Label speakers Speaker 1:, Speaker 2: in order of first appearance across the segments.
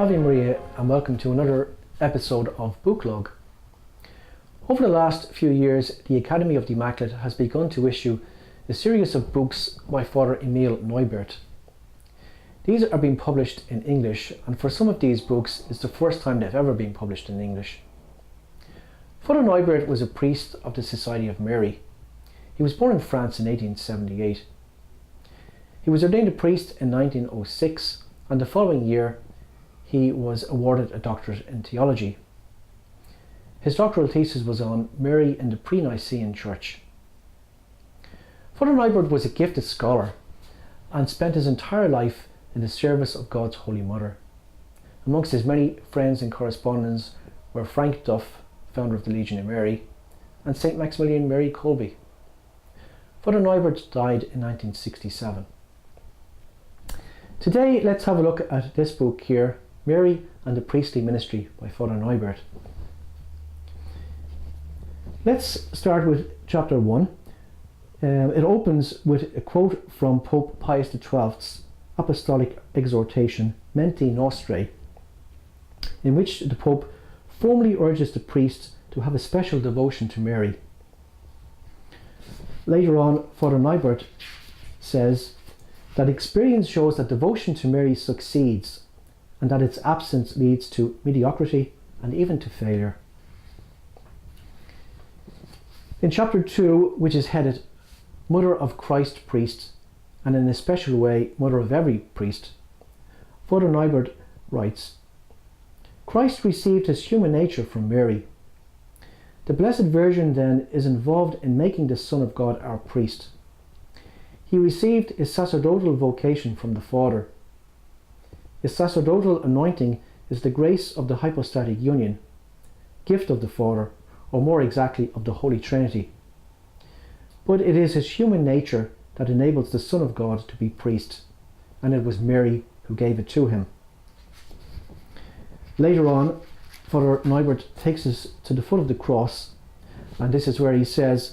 Speaker 1: Ave Maria and welcome to another episode of Booklog. Over the last few years, the Academy of the Immaculate has begun to issue a series of books by Father Emile Neubert. These are being published in English, and for some of these books it's the first time they've ever been published in English. Father Neubert was a priest of the Society of Mary. He was born in France in 1878. He was ordained a priest in 1906, and the following year he was awarded a doctorate in theology. His doctoral thesis was on Mary in the pre-Nicene Church. Father Neubert was a gifted scholar and spent his entire life in the service of God's Holy Mother. Amongst his many friends and correspondents were Frank Duff, founder of the Legion of Mary, and St. Maximilian Mary Kolbe. Father Neubert died in 1967. Today, let's have a look at this book here, Mary and the Priestly Ministry by Father Neubert. Let's start with chapter 1. It opens with a quote from Pope Pius XII's apostolic exhortation, Menti Nostrae, in which the Pope formally urges the priests to have a special devotion to Mary. Later on, Father Neubert says that experience shows that devotion to Mary succeeds and that its absence leads to mediocrity and even to failure. In chapter 2, which is headed Mother of Christ Priest, and in a special way Mother of every priest, Father Neubert writes, Christ received his human nature from Mary. The Blessed Virgin then is involved in making the Son of God our priest. He received his sacerdotal vocation from the Father. His sacerdotal anointing is the grace of the hypostatic union, gift of the Father, or more exactly of the Holy Trinity. But it is his human nature that enables the Son of God to be priest, and it was Mary who gave it to him. Later on, Father Neubert takes us to the foot of the cross, and this is where he says,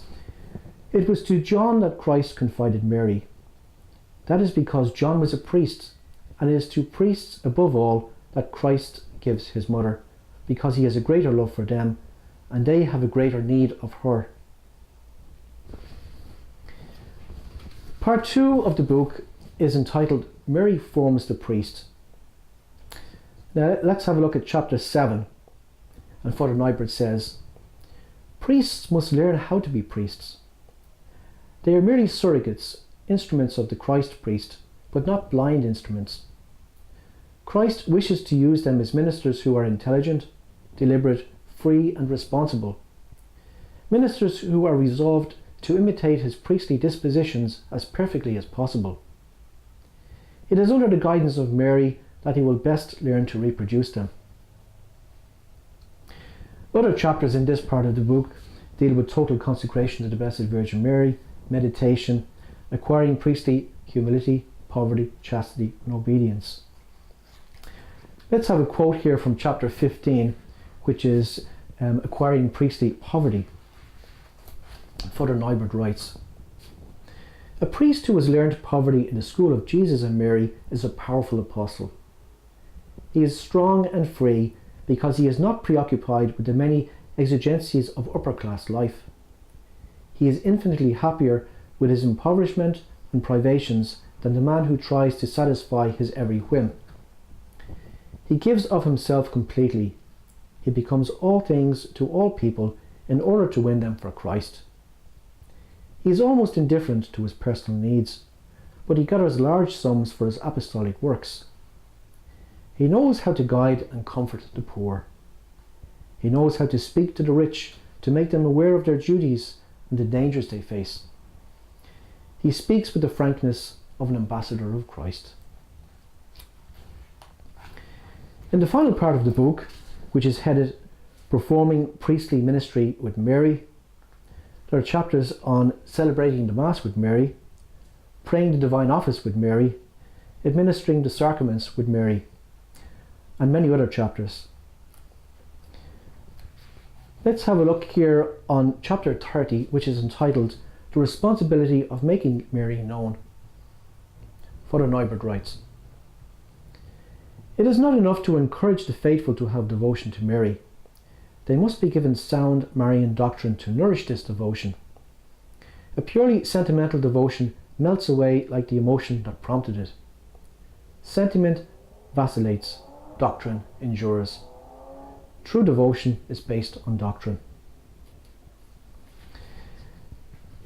Speaker 1: It was to John that Christ confided Mary. That is because John was a priest, and it is to priests above all that Christ gives his mother, because he has a greater love for them, and they have a greater need of her. Part 2 of the book is entitled Mary Forms the Priest. Now let's have a look at chapter 7. And Father Neubert says, Priests must learn how to be priests. They are merely surrogates, instruments of the Christ priest, but not blind instruments. Christ wishes to use them as ministers who are intelligent, deliberate, free and responsible. Ministers who are resolved to imitate his priestly dispositions as perfectly as possible. It is under the guidance of Mary that he will best learn to reproduce them. Other chapters in this part of the book deal with total consecration to the Blessed Virgin Mary, meditation, acquiring priestly humility, poverty, chastity and obedience. Let's have a quote here from chapter 15, which is acquiring priestly poverty. Father Neubert writes, A priest who has learned poverty in the school of Jesus and Mary is a powerful apostle. He is strong and free because he is not preoccupied with the many exigencies of upper-class life. He is infinitely happier with his impoverishment and privations than the man who tries to satisfy his every whim. He gives of himself completely. He becomes all things to all people in order to win them for Christ. He is almost indifferent to his personal needs, but he gathers large sums for his apostolic works. He knows how to guide and comfort the poor. He knows how to speak to the rich to make them aware of their duties and the dangers they face. He speaks with the frankness of an ambassador of Christ. In the final part of the book, which is headed Performing Priestly Ministry with Mary, there are chapters on celebrating the Mass with Mary, praying the Divine Office with Mary, administering the sacraments with Mary, and many other chapters. Let's have a look here on chapter 30, which is entitled The Responsibility of Making Mary Known. Father Neubert writes, It is not enough to encourage the faithful to have devotion to Mary. They must be given sound Marian doctrine to nourish this devotion. A purely sentimental devotion melts away like the emotion that prompted it. Sentiment vacillates, doctrine endures. True devotion is based on doctrine.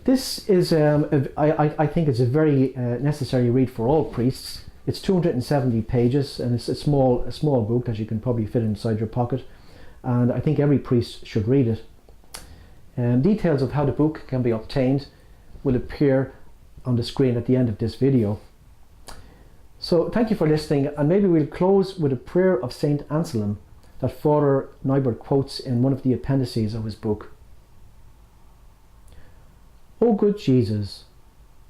Speaker 1: This is, I think, it's a very necessary read for all priests. It's 270 pages, and it's a small book that you can probably fit inside your pocket. And I think every priest should read it. Details of how the book can be obtained will appear on the screen at the end of this video. So thank you for listening, and maybe we'll close with a prayer of Saint Anselm that Friar Neubert quotes in one of the appendices of his book. O good Jesus,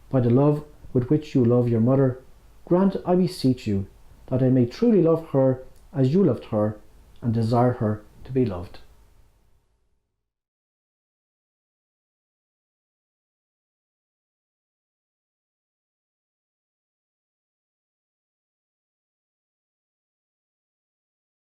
Speaker 1: by the love with which you love your mother, grant, I beseech you, that I may truly love her as you loved her and desire her to be loved.